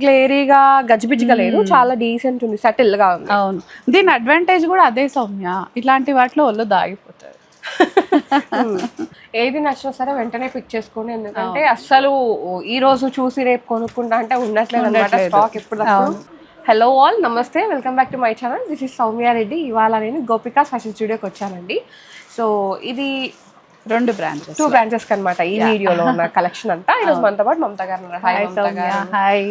గ్లేరీగా గజిబిజిగా లేదు, చాలా డీసెంట్ ఉంది, సటిల్ గా ఉంది. అవును, దీని అడ్వాంటేజ్ కూడా అదే సౌమ్య, ఇలాంటి వాటిలో ఒళ్ళు దాగిపోతుంది. ఏది నచ్చినా సరే వెంటనే పిక్ చేసుకోండి, ఎందుకంటే అస్సలు ఈ రోజు చూసి రేపు కొనుక్కుంటా అంటే ఉండట్లేదు అనమాట స్టాక్ ఇప్పుడు. హలో ఆల్, నమస్తే, welcome back to my channel. This is Soumya Reddy. ఇవాళ నేను గోపికా ఫ్యాషన్ స్టూడియోకి వచ్చానండి. సో ఇది టూ బ్రాంచెస్ అనమాట ఈ వీడియోలో ఉన్న కలెక్షన్ అంతా. ఈరోజు మనతో పాటు మమత గారు ఉన్నారు. హాయ్.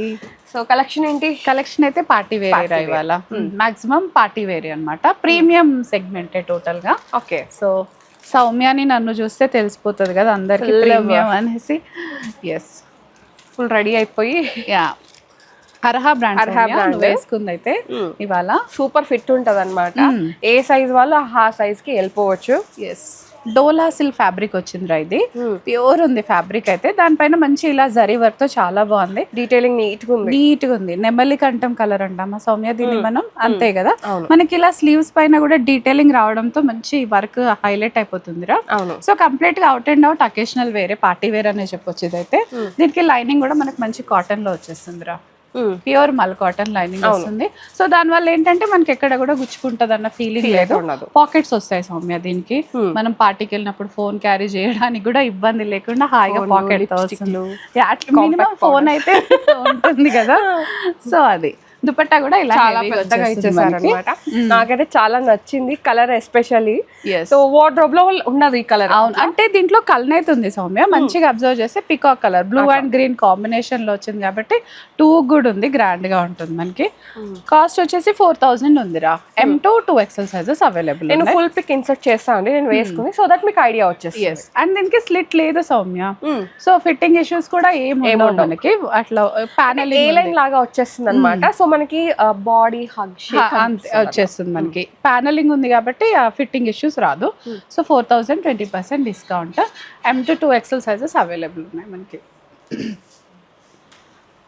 సో కలెక్షన్ ఏంటి? కలెక్షన్ అయితే పార్టీ వేర్ ఇవాళ, మాక్సిమం పార్టీ వేర్ అన్నమాట, ప్రీమియం సెగ్మెంటే టోటల్ గా. ఓకే, సో సౌమ్యాని నన్ను చూస్తే తెలిసిపోతుంది కదా అందరికి ప్రీమియం అనేసి. ఎస్, ఫుల్ రెడీ అయిపోయి యా, అర్హా బ్రాండ్ వేసుకుంది అయితే ఇవాళ. సూపర్ ఫిట్ ఉంటది అనమాట, ఏ సైజ్ వాళ్ళు ఆ సైజ్ కి వెళ్ళిపోవచ్చు. ఎస్, డోలా సిల్క్ ఫ్యాబ్రిక్ వచ్చిందిరా, ఇది ప్యూర్ ఉంది ఫ్యాబ్రిక్ అయితే. దానిపైన మంచి ఇలా జరీ వర్క్ తో చాలా బాగుంది, డీటెయిలింగ్ నీట్ గా ఉంది. నెమలి కంఠం కలర్ అంటామా సౌమ్య దీన్ని మనం, అంతే కదా. మనకి ఇలా స్లీవ్స్ పైన కూడా డీటెయిలింగ్ రావడంతో మంచి వర్క్ హైలైట్ అయిపోతుందిరా. సో కంప్లీట్ గా అవుట్ అండ్ అవుట్ అకేషనల్ వేరే, పార్టీ వేర్ అనే చెప్పొచ్చు ఇదైతే. దీనికి లైనింగ్ కూడా మనకి మంచి కాటన్ లో వచ్చేస్తుందిరా, ప్యూర్ మల్ కాటన్ లైనింగ్ వస్తుంది. సో దాని వల్ల ఏంటంటే మనకి ఎక్కడ కూడా గుచ్చుకుంటది అన్న ఫీలింగ్ లేదు. పాకెట్స్ వస్తాయి సౌమ్య దీనికి, మనం పార్టీకి వెళ్ళినప్పుడు ఫోన్ క్యారీ చేయడానికి కూడా ఇబ్బంది లేకుండా హాయిగా పాకెట్ తో వస్తుంది. మినిమం ఫోన్ అయితే ఉంటుంది కదా. సో అది దుపట్టా కూడా ఇలా చాలా పెద్దగా ఇచ్చేసారు అనమాట. నాకైతే చాలా నచ్చింది కలర్ ఎస్పెషల్లీ. సో వార్డ్రోబ్ లో ఉన్నది ఈ కలర్. అవును, అంటే దీంట్లో కల్నేత్ ఉంది సౌమ్య, మంచిగా అబ్జర్వ్ చేస్తే peacock colour blue and green combination లో వచ్చింది కాబట్టి టూ గుడ్ ఉంది, గ్రాండ్ గా ఉంటుంది మనకి. కాస్ట్ వచ్చేసి 4000 ఉందిరా. M2 2XL sizes available. నేను ఫుల్ పిక్ ఇన్సర్ట్ చేస్తాను అండి నేను వేసుకుని, సో దట్ మీకు ఐడియా వచ్చేసి. అండ్ దీనికి స్లిట్ లేదు సౌమ్య, సో ఫిట్టింగ్ ఇష్యూస్ కూడా ఏముండవు మనకి. అట్లా ప్యానల్ ఏ లైన్ లాగా వచ్చేస్తుంది అనమాట. సో మనకి బాడీ హగ్ వచ్చేస్తుంది మనకి. ప్యానలింగ్ ఉంది కాబట్టి ఫిట్టింగ్ ఇష్యూస్ రాదు. So 4000 20% discount. M2 2XL sizes available ఉన్నాయి మనకి.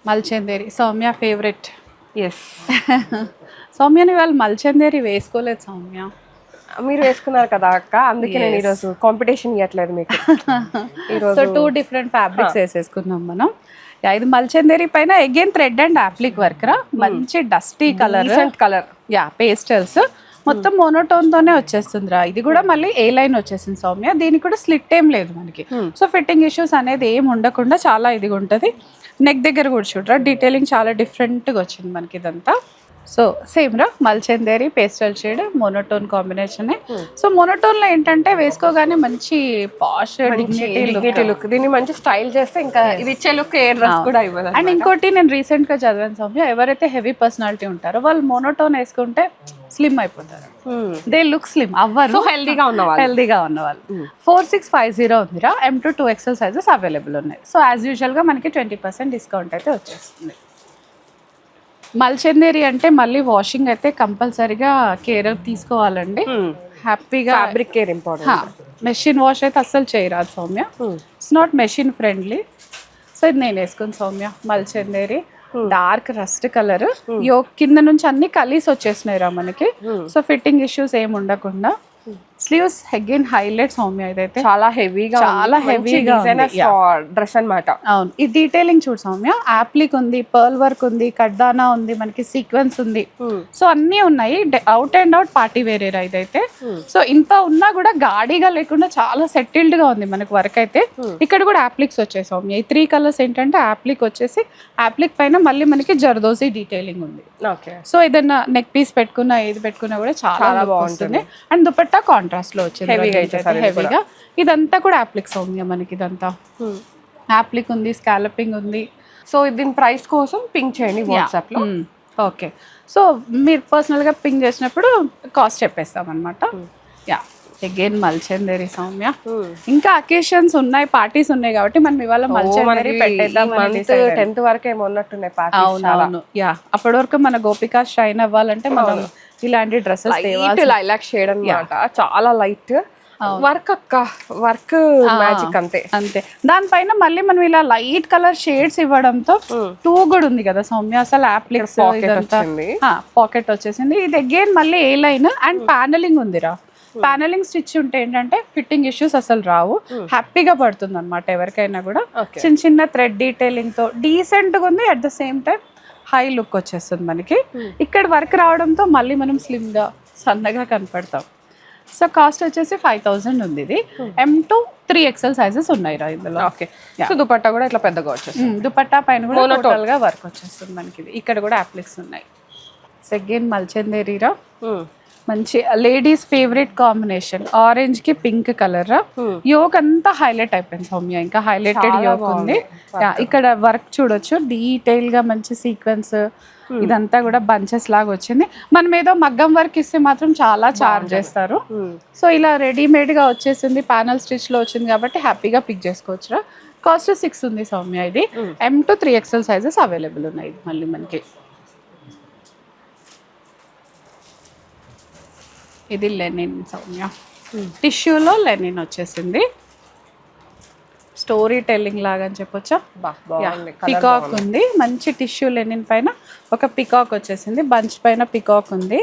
మల్చందేరి సౌమ్య ఫేవరెట్. ఎస్, సౌమ్యని వాళ్ళు మల్చందేరి వేసుకోలేదు సౌమ్య, మీరు వేసుకున్నారు కదా అక్క, అందుకే నేను ఈరోజు కాంపిటీషన్ ఇవ్వట్లేదు మీకు. సో 2 డిఫరెంట్ ఫ్యాబ్రిక్స్ వేసేసుకున్నాం మనం. ఇది మల్చందేరి పైన అగైన్ థ్రెడ్ అండ్ అప్లిక్ వర్క్ రా, మంచి డస్టీ కలర్, యా పేస్టల్స్, మొత్తం మోనోటోన్ తోనే వచ్చేస్తుందిరా. ఇది కూడా మళ్ళీ ఏ లైన్ వచ్చేసింది సౌమ్య, దీనికి కూడా స్లిట్ ఏం లేదు మనకి. సో ఫిట్టింగ్ ఇష్యూస్ అనేది ఏం ఉండకుండా చాలా ఇదిగా ఉంటుంది. నెక్ దగ్గర కూడా చూడరా డీటెయిలింగ్ చాలా డిఫరెంట్గా వచ్చింది మనకి ఇదంతా. సో సేమ్ రా, mul chanderi pastel shade monotone combination. So monotone లో ఏంటంటే వేసుకోగానే మంచి పాష్ డిగ్నిటీ లుక్, దీన్ని మంచి స్టైల్ చేస్తే ఇంకా ఇది ఇచ్చే లుక్ ఏ డ్రెస్ కూడా ఇవ్వదు. అండ్ ఇంకోటి నేను రీసెంట్ గా చదివాను సౌమ్య, ఎవరైతే హెవీ పర్సనాలిటీ ఉంటారో వాళ్ళు మోనోటోన్ వేసుకుంటే స్లిమ్ అయిపోతారు, దే లుక్ స్లిమ్ అవ్వరు, హెల్దీగా ఉన్నవాళ్ళు. 4650 ఉందిరా. M2 2XL సైజెస్ అవైలబుల్ ఉన్నాయి. సో యాజ్ యూజువల్ గా మనకి 20% డిస్కౌంట్ అయితే వచ్చేస్తుంది. మల్చందేరి అంటే మళ్ళీ వాషింగ్ అయితే కంపల్సరీగా కేర్ తీసుకోవాలండి. హ్యాపీగా fabric care important. Machine wash అయితే అస్సలు చేయరాదు Soumya, it's not machine friendly. So ఇది నేను వేసుకుని సౌమ్య మల్చందేరి డార్క్ రస్ట్ కలర్, కింద నుంచి అన్ని కలిసి వచ్చేసినాయి రా మనకి. సో ఫిట్టింగ్ ఇష్యూస్ ఏమి ఉండకుండా. స్లీవ్స్ అగైన్ హైలైట్ సౌమ్య, ఇదైతే చాలా హెవీగా డ్రెస్ అన్నమాట. అవును, ఈ డీటెయిలింగ్ చూడు సౌమ్య, యాప్లిక్ ఉంది, పర్ల్ వర్క్ ఉంది, కడ్దానా ఉంది, మనకి సీక్వెన్స్ ఉంది. సో అన్ని ఉన్నాయి, అవుట్ అండ్ అవుట్ పార్టీ వేరేరా ఇదైతే. సో ఇంత ఉన్నా కూడా గాడిగా లేకుండా చాలా సెటిల్డ్ గా ఉంది మనకి వర్క్ అయితే. ఇక్కడ కూడా యాప్లిక్స్ వచ్చాయి సౌమ్య. ఈ 3 కలర్స్ ఏంటంటే యాప్లిక్ వచ్చేసి, యాప్లిక్ పైన మళ్ళీ మనకి జర్దోసి డీటెయిలింగ్ ఉంది. సో ఏదైనా నెక్ పీస్ పెట్టుకున్నా ఏది పెట్టుకున్నా కూడా చాలా బాగుంటుంది. అండ్ దుపట్టా కాంట్రాస్ట్ లో వచ్చింది హెవీగా. ఇదంతా కూడా యాప్లిక్ సౌమ్య మనకి, ఇదంతా యాప్లిక్ ఉంది, స్కాలపింగ్ ఉంది. సో దీని ప్రైస్ కోసం పింక్ చేయండి వాట్సాప్ లో. ఓకే, సో మీరు పర్సనల్ గా పింక్ చేసినప్పుడు కాస్ట్ చెప్పేస్తాం అనమాట. Yeah, again mul chanderi Saumya. ఇంకా అకేషన్స్ ఉన్నాయి, పార్టీస్ ఉన్నాయి కాబట్టి మనం ఇవాళ మల్చందేరి పెట్టేద్దాం. 10th వరకు ఏమో ఉన్నట్టున్నాయి పార్టీస్. అవునవును, యా, అప్పటి వరకు మన గోపికా షైన్ అవ్వాలంటే మనం ఇలాంటి డ్రెస్సెస్ లైలాక్ షేడ్ అన్నమాట, చాలా లైట్ వర్క్ అక్క, వర్క్ మ్యాజిక్ అంతే. దానిపైన మళ్ళీ మనం ఇలా లైట్ కలర్ షేడ్స్ ఇవ్వడంతో టూ కూడా ఉంది కదా సౌమ్య. అసలు యాప్లిక్స్ పాకెట్ వచ్చేసింది. ఇది అగైన్ మళ్ళీ ఏ లైన్ అండ్ ప్యానలింగ్ ఉందిరా. ప్యానలింగ్ స్టిచ్ ఉంటే ఏంటంటే ఫిట్టింగ్ ఇష్యూస్ అసలు రావు, హ్యాపీగా పడుతుంది అనమాట ఎవరికైనా కూడా. చిన్న చిన్న థ్రెడ్ డీటెయిలింగ్ తో డీసెంట్ గా ఉంది, at the same time high look వచ్చేస్తుంది మనకి. ఇక్కడ వర్క్ రావడంతో మళ్ళీ మనం స్లిమ్గా సన్నగా కనపడతాం. సో కాస్ట్ వచ్చేసి 5000 ఉంది. ఇది M2 3XL సైజెస్ ఉన్నాయి రా ఇందులో. ఓకే. సో దుపట్టా కూడా ఇట్లా పెద్దగా వచ్చేస్తుంది. దుపట్టా పైన కూడా టోటల్గా వర్క్ వచ్చేస్తుంది మనకి. ఇక్కడ కూడా అప్లిక్స్ ఉన్నాయి. సెకండ్ మల్చందేరీరా, మంచి లేడీస్ ఫేవరెట్ కాంబినేషన్, ఆరెంజ్ కి పింక్ కలర్. యోక్ అంతా హైలైట్ అయిపోయింది సౌమ్య, ఇంకా హైలైటెడ్ యోక్ ఉంది. ఇక్కడ వర్క్ చూడొచ్చు, డీటెయిల్ గా మంచి సీక్వెన్స్, ఇదంతా కూడా బంచెస్ లాగా వచ్చింది. మనం ఏదో మగ్గం వర్క్ ఇస్తే మాత్రం చాలా చార్జ్ చేస్తారు. సో ఇలా రెడీమేడ్ గా వచ్చేసింది, ప్యానల్ స్టిచ్ లో వచ్చింది కాబట్టి హ్యాపీగా పిక్ చేసుకోవచ్చు. కాస్ట్ 6 ఉంది సౌమ్య. ఇది M2 3XL సైజెస్ అవైలబుల్ ఉన్నాయి మళ్ళీ మనకి. ఇది లెనిన్ సౌమ్య, టిష్యూలో లెనిన్ వచ్చేసింది. స్టోరీ టెల్లింగ్ లాగా అని చెప్పొచ్చా. పికాక్ ఉంది, మంచి టిష్యూ లెనిన్ పైన ఒక పికాక్ వచ్చేసింది, బంచ్ పైన పికాక్ ఉంది.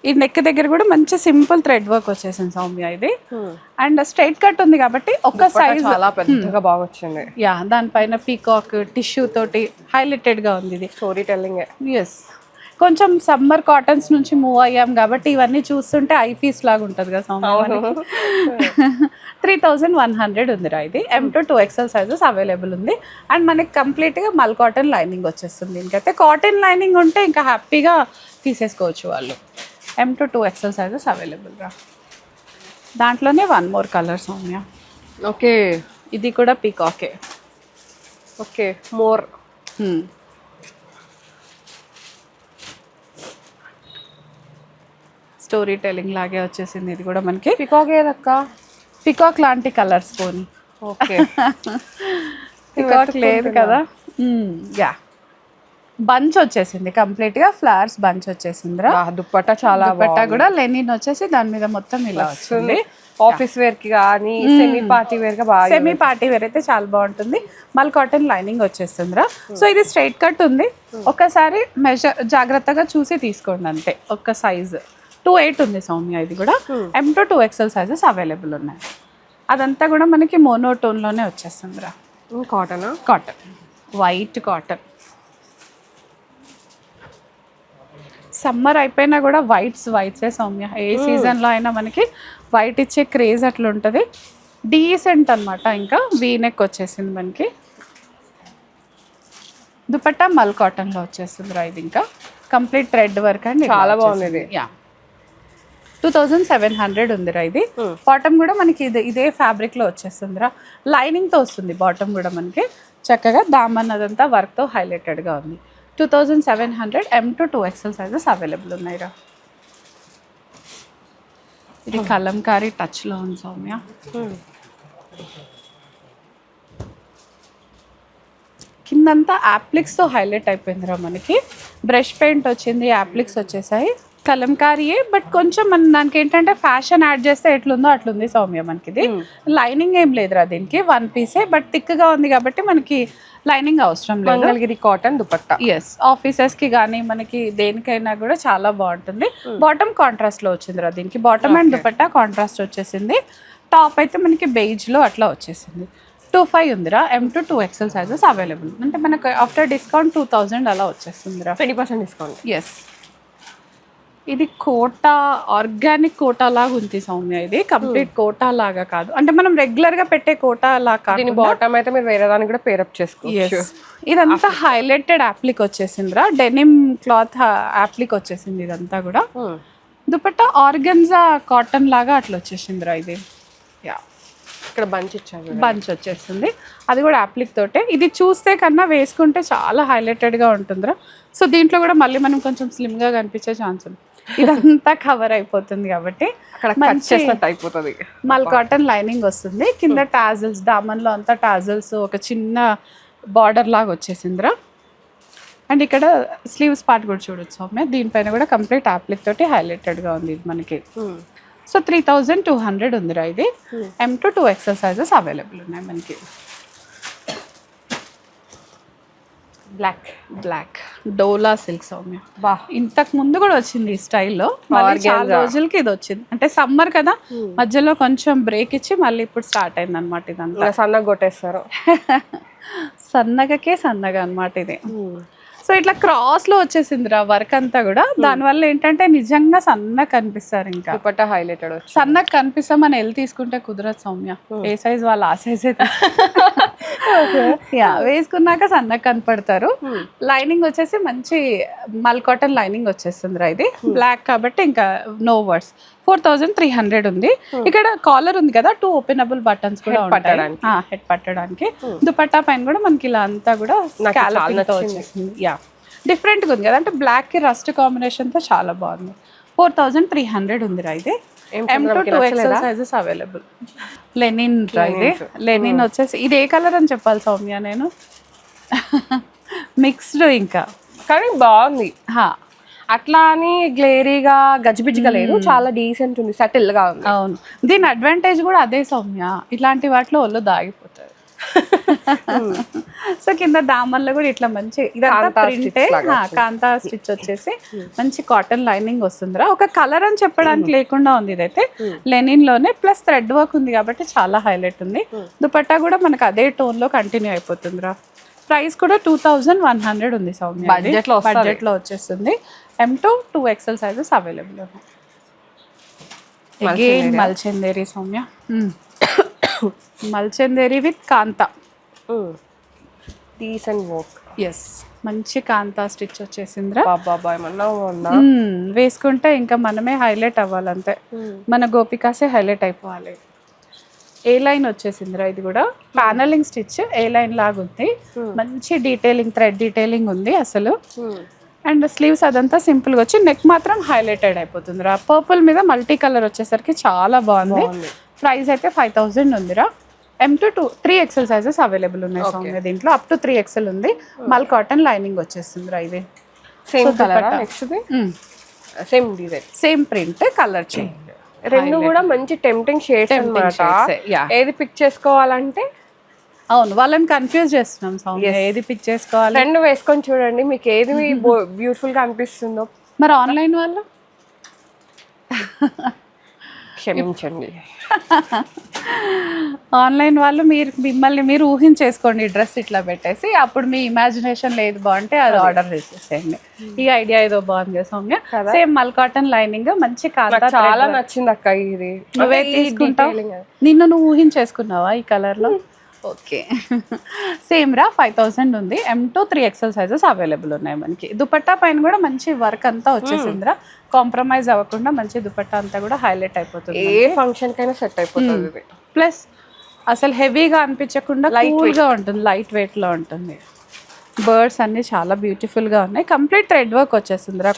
ఈ నెక్ దగ్గర కూడా మంచి సింపుల్ థ్రెడ్ వర్క్ వచ్చేసింది సౌమ్య. ఇది అండ్ స్ట్రైట్ కట్ ఉంది కాబట్టి ఒక సైజ్ చాలా పెద్దగా బాగా వచ్చింది. దానిపైన పికాక్ టిష్యూ తోటి హైలైటెడ్ గా ఉంది. ఇది స్టోరీ టెల్లింగ్. ఎస్, కొంచెం సమ్మర్ కాటన్స్ నుంచి మూవ్ అయ్యాం కాబట్టి ఇవన్నీ చూస్తుంటే ఐ పీస్ లాగా ఉంటుంది కదా సౌమ్య. 3100 ఉందిరా. ఇది M2 2XL సైజెస్ అవైలబుల్ ఉంది. అండ్ మనకి కంప్లీట్గా మల్ కాటన్ లైనింగ్ వచ్చేస్తుంది. దీనికైతే కాటన్ లైనింగ్ ఉంటే ఇంకా హ్యాపీగా తీసేసుకోవచ్చు వాళ్ళు. M2 2XL సైజెస్ అవైలబుల్ రా. దాంట్లోనే one more colour Soumya. Okay, ఇది కూడా పీకాకే. ఓకే, మోర్ స్టోరీ టెల్లింగ్ లాగే వచ్చేసింది. ఇది కూడా మనకి పికాక్ ఏదక్క, పికాక్ లాంటి కలర్స్ పోని. ఓకే, పికాక్ లేదు కదా. యా, బంచ్ వచ్చేసింది కంప్లీట్ గా, ఫ్లవర్స్ బంచ్ వచ్చేసింది రా. దుపట్టా చాలా, దుపట్టా కూడా లెనిన్ వచ్చేసి దాని మీద మొత్తం ఇలా వస్తుంది. ఆఫీస్ వేర్ కి కానీ సెమీ పార్టీ వేర్ గా బాగా, సెమీ పార్టీ వేర్ అయితే చాలా బాగుంటుంది. మళ్ళీ కాటన్ లైనింగ్ వచ్చేస్తుందిరా. సో ఇది స్ట్రైట్ కట్ ఉంది, ఒకసారి మెజర్ జాగ్రత్తగా చూసి తీసుకోండి అంతే. ఒక సైజ్ 28 ఉంది సౌమ్య. ఇది కూడా M2 2XL సైజెస్ అవైలబుల్ ఉన్నాయి. అదంతా కూడా మనకి మోనోటోన్ లోనే వచ్చేస్తుందిరా. Cotton, cotton, white cotton. Summer అయిపోయినా కూడా వైట్సే సౌమ్య. ఏ సీజన్లో అయినా మనకి వైట్ ఇచ్చే క్రేజ్ అట్లా ఉంటుంది. డీసెంట్ అనమాట. ఇంకా వీనెక్ వచ్చేసింది మనకి. దుపట్టా మల్ కాటన్లో వచ్చేస్తుంది రా. ఇది ఇంకా కంప్లీట్ థ్రెడ్ వర్క్ అండి, చాలా బాగుంది. యా, 2700 ఉందిరా. ఇది బాటమ్ కూడా మనకి ఇదే ఫ్యాబ్రిక్ లో వచ్చేస్తుందిరా. లైనింగ్ తో వస్తుంది బాటమ్ కూడా మనకి. చక్కగా దామన్ అదంతా వర్క్ తో హైలైటెడ్ గా ఉంది. 2700 M2 2XL సైజెస్ అవైలబుల్ ఉన్నాయిరా. ఇది కలంకారీ టచ్ లో ఉంది సౌమ్య. కిందంతా యాప్లిక్స్ తో హైలైట్ అయిపోయిందిరా మనకి. బ్రష్ పెయింట్ వచ్చింది, యాప్లిక్స్ వచ్చేసాయి. కలంకారీయే బట్ కొంచెం మన దానికి ఏంటంటే ఫ్యాషన్ యాడ్ చేస్తే ఎట్లుందో అట్లుంది సౌమ్య మనకి. ఇది లైనింగ్ ఏం లేదురా దీనికి, వన్ పీసే బట్ థిక్ గా ఉంది కాబట్టి మనకి లైనింగ్ అవసరం లేదు. Mangalagiri cotton dupatta. Yes, offices కి కానీ మనకి దేనికైనా కూడా చాలా బాగుంటుంది. బాటమ్ కాంట్రాస్ట్ లో వచ్చిందిరా దీనికి. బాటమ్ అండ్ దుపట్టా కాంట్రాస్ట్ వచ్చేసింది. టాప్ అయితే మనకి బెయిజ్ లో అట్లా వచ్చేసింది. 25 ఉందిరా. M2 2XL sizes available. అంటే మనకు ఆఫ్టర్ డిస్కౌంట్ 2000 అలా వచ్చేస్తుందిరా. 20% డిస్కౌంట్. ఎస్, ఇది కోటా, ఆర్గానిక్ కోటా లాగా ఉంది సౌమ్య. ఇది కంప్లీట్ కోటా లాగా కాదు, అంటే మనం రెగ్యులర్ గా పెట్టే కోటా లాగా కాదు. బాటమ్ అయితే మీరు వేరే దానికి కూడా పేరప్ చేసుకోవచ్చు. ఇదంతా హైలైటెడ్ యాప్లిక్ వచ్చేసిందిరా. డెనిమ్ క్లాత్ యాప్లిక్ వచ్చేసింది ఇదంతా కూడా. దుపట్టా ఆర్గన్జా కాటన్ లాగా అట్లా వచ్చేసిందిరా. ఇది యా, ఇక్కడ బంచ్ ఇచ్చారు, బంచ్ వచ్చేస్తుంది. అది కూడా యాప్లిక్ తోటే. ఇది చూస్తే కన్నా వేసుకుంటే చాలా హైలైటెడ్ గా ఉంటుందిరా. సో దీంట్లో కూడా మళ్ళీ మనం కొంచెం స్లిమ్ గా కనిపించే ఛాన్స్ ఉంది. ఇదంతా కవర్ అయిపోతుంది కాబట్టి అయిపోతుంది. మల్ కాటన్ లైనింగ్ వస్తుంది. కింద టాజల్స్, దామన్లో అంతా టాజల్స్, ఒక చిన్న బార్డర్ లాగా వచ్చేసిందిరా. అండ్ ఇక్కడ స్లీవ్స్ పార్ట్ కూడా చూడొచ్చు సౌమ్య. దీనిపైన కూడా కంప్లీట్ యాప్లిక్ తోటి హైలైటెడ్ గా ఉంది ఇది మనకి. సో 3200 ఉందిరా. ఇది M2 2XL సైజెస్ అవైలబుల్ ఉన్నాయి మనకి. బ్లాక్ డోలా సిల్క్ సౌమ్య. ఇంతకు ముందు కూడా వచ్చింది ఈ స్టైల్లో, మళ్ళీ చాలా రోజులకి ఇది వచ్చింది. అంటే సమ్మర్ కదా, మధ్యలో కొంచెం బ్రేక్ ఇచ్చి మళ్ళీ ఇప్పుడు స్టార్ట్ అయింది అనమాట. ఇదంతా సన్నగా కొట్టేస్తారు. సన్నగకే సన్నగా అనమాట ఇది. సో ఇట్లా క్రాస్ లో వచ్చేసిందిరా వర్క్ అంతా కూడా. దానివల్ల ఏంటంటే నిజంగా సన్నగా కనిపిస్తారు. ఇంకా దుపట్టా హైలైటెడ్ సన్నగా కనిపిస్తాం. మన ఎల్ తీసుకుంటే కుదరదు సౌమ్య. ఏ సైజ్ వాళ్ళు ఆ సైజ్ వేసుకున్నాక సన్నగా కనపడతారు. లైనింగ్ వచ్చేసి మంచి మల్ కాటన్ లైనింగ్ వచ్చేస్తుందిరా. ఇది బ్లాక్ కాబట్టి ఇంకా నో వర్డ్స్. 4300 ఉంది. ఇక్కడ కాలర్ ఉంది కదా, 2 ఓపెనబుల్ బటన్స్ కూడా ఉంటాయి హెడ్ పట్టడానికి. దుపట్టా పైన కూడా మనకి ఇలా అంతా కూడా వచ్చేసింది. యా డిఫరెంట్ గా ఉంది కదా, అంటే బ్లాక్ కి రస్ట్ కాంబినేషన్ తో చాలా బాగుంది. 4300 ఉందిరా ఇది. M2 2XL sizes available. Lenin రా ఇది. లెనిన్ వచ్చేసి ఇది ఏ కలర్ అని చెప్పాలి సౌమ్య నేను? మిక్స్డ్ ఇంకా, కానీ బాగుంది. అట్లా అని గ్లేరీగా గజిబిజిగా లేదు, చాలా డీసెంట్ ఉంది, సెటిల్ గా ఉంది. అవును, దీని అడ్వాంటేజ్ కూడా అదే సౌమ్య, ఇట్లాంటి వాటిలో ఒళ్ళు దాగిపోతుంది. సో కింద దామన్లో కూడా ఇట్లా మంచి ఇదంతా ప్రింటే, కాంతా స్టిచ్ వచ్చేసి మంచి కాటన్ లైనింగ్ వస్తుందిరా. ఒక కలర్ అని చెప్పడానికి లేకుండా ఉంది ఇదైతే. లెనిన్ లోనే ప్లస్ థ్రెడ్ వర్క్ ఉంది కాబట్టి చాలా హైలైట్ ఉంది. దుపట్టా కూడా మనకు అదే టోన్ లో కంటిన్యూ అయిపోతుందిరా. ప్రైస్ కూడా 2100 ఉంది సౌమ్య. బడ్జెట్ లో వచ్చేస్తుంది. M2 2XL సైజెస్ అవైలబుల్ ఉన్నాయి. Again mul chanderi Saumya. Mul chanderi with kantha. Decent work. Yes, మంచి కాంతా స్టిచ్ వచ్చేసిందిరా. వేసుకుంటే ఇంకా మనమే హైలైట్ అవ్వాలంతే. మన గోపికాసే హైలైట్ అయిపోవాలి. ఏ లైన్ వచ్చేసిందిరా. ఇది కూడా ప్యానలింగ్ స్టిచ్ ఏ లైన్ లాగా ఉంది. మంచి డీటెయిలింగ్, థ్రెడ్ డీటెయిలింగ్ ఉంది అసలు. అండ్ స్లీవ్స్ అదంతా సింపుల్ గా వచ్చి నెక్ మాత్రం హైలైటెడ్ అయిపోతుందిరా. పర్పుల్ మీద మల్టీ కలర్ వచ్చేసరికి చాలా బాగుంది. ప్రైస్ అయితే 5000 ఉందిరా. M2 3XL సైజెస్ అవైలబుల్ ఉన్నాయి సౌమ్య. దీంట్లో అప్ టు 3XL ఉంది. మల్ కాటన్ లైనింగ్ వచ్చేస్తుందిరా. ఇది same colour, same design, same print, colour change. రెండు కూడా మంచి టెంప్టింగ్ షేడ్స్ అన్నమాట. ఏది పిక్ చేసుకోవాలంటే అవును, వాళ్ళని కన్ఫ్యూజ్ చేస్తున్నాం సౌమ్య, ఏది పిక్ చేసుకోవాలి. రెండు వేసుకొని చూడండి, మీకు ఏది బ్యూటిఫుల్ గా అనిపిస్తుందో. మరి ఆన్లైన్ వాళ్ళు క్షమించండి. ఆన్లైన్ వాళ్ళు మిమ్మల్ని మీరు ఊహించేసుకోండి డ్రెస్ ఇట్లా పెట్టేసి, అప్పుడు మీ ఇమాజినేషన్ లేదు బాగుంటే అది ఆర్డర్ చేసేసేయండి. ఈ ఐడియా ఏదో బాగుంది సౌమ్య. సేమ్ మల్ కాటన్ లైనింగ్, మంచి కాంతా. చాలా నచ్చింది అక్క ఇది. నువ్వే తీసుకుంటావు, నిన్ను నువ్వు ఊహించేసుకున్నావా ఈ కలర్ లో? ఓకే, సేమ్ రా. 5000 ఉంది. M2 3XL సైజెస్ అవైలబుల్ ఉన్నాయి మనకి. దుపట్టా పైన కూడా మంచి వర్క్ అంతా వచ్చేసిందిరా. కాంప్రమైజ్ అవ్వకుండా మంచి దుపట్టా అంతా కూడా హైలైట్ అయిపోతుంది. ఏ ఫంక్షన్ కైనా సెట్ అయిపోతుంది. ప్లస్ అసలు హెవీగా అనిపించకుండా కూల్ గా ఉంటుంది, లైట్ వెయిట్ లో ఉంటుంది. బర్డ్స్ అన్ని చాలా బ్యూటిఫుల్ గా ఉన్నాయి. కంప్లీట్ థ్రెడ్ వర్క్ వచ్చేసిందిరా.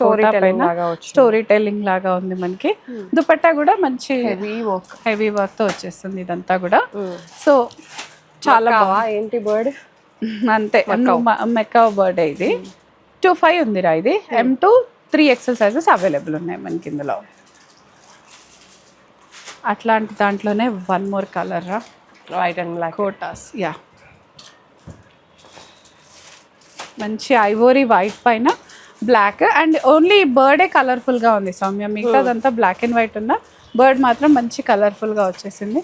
స్టోరీ టెల్లింగ్ లాగా ఉంది మనకి. దుపట్టా కూడా మంచి హెవీ వర్క్ తో వచ్చేస్తుంది ఇదంతా కూడా. సో చాలా ఏంటి బర్డ్ అంతే, మెక్కా బర్డ్. ఇది 25 ఉందిరా. ఇది M2 3XL సైజెస్ అవైలబుల్ ఉన్నాయి మనకి ఇందులో. అట్లాంటి దాంట్లోనే వన్ మోర్ కలర్ రా, వైట్ అండ్ బ్లాక్ కోటాస్. యా, మంచి ఐవోరీ వైట్ పైన బ్లాక్ అండ్ ఓన్లీ బర్డే కలర్ఫుల్గా ఉంది సౌమ్య. మిగతాదంతా బ్లాక్ అండ్ వైట్ ఉన్న బర్డ్ మాత్రం మంచి కలర్ఫుల్గా వచ్చేసింది.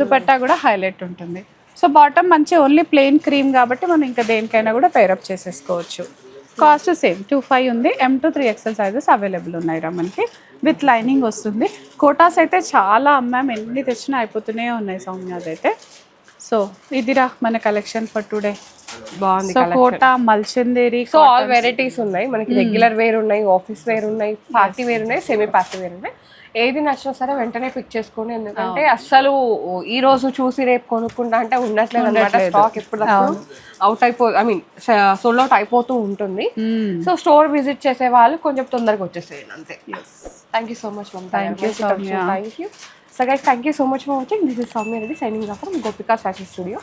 దుపట్టా కూడా హైలైట్ ఉంటుంది. సో బాటమ్ మంచి ఓన్లీ ప్లెయిన్ క్రీమ్ కాబట్టి మనం ఇంకా దేనికైనా కూడా పేరప్ చేసేసుకోవచ్చు. కాస్ట్ సేమ్ 25 ఉంది. M2 3XL సైజెస్ అవైలబుల్ ఉన్నాయి రా మనకి. విత్ లైనింగ్ వస్తుంది. కోటాస్ అయితే చాలా అమ్మాం, ఎన్ని తెచ్చినా అయిపోతూనే ఉన్నాయి సౌమ్య అదైతే. సో ఇదిరా మన కలెక్షన్ ఫర్ టుడే. బాగుంది. So kota, mul chanderi, so all varieties ఉన్నాయి మనకి. రెగ్యులర్ వేర్ ఉన్నాయి, ఆఫీస్ వేర్ ఉన్నాయి, పార్టీ వేర్ ఉన్నాయి, సెమీ పార్టీ వేర్ ఉన్నాయి. ఏది నచ్చినా సరే వెంటనే పిక్ చేసుకోండి. ఎందుకంటే అస్సలు ఈ రోజు చూసి రేపు కొనుక్కుంటా అంటే ఉండట్లేదు అనమాట. స్టాక్ ఎప్పుడు అవుట్ సోల్డ్ అవుట్ అయిపోతూ ఉంటుంది. సో స్టోర్ విజిట్ చేసే వాళ్ళు కొంచెం తొందరగా వచ్చేసేయండి అంతే. Thank you so much ma'am. Thank you. So guys, thank you so much for watching. This is Soumya Reddy signing off from Gopika fashion studio.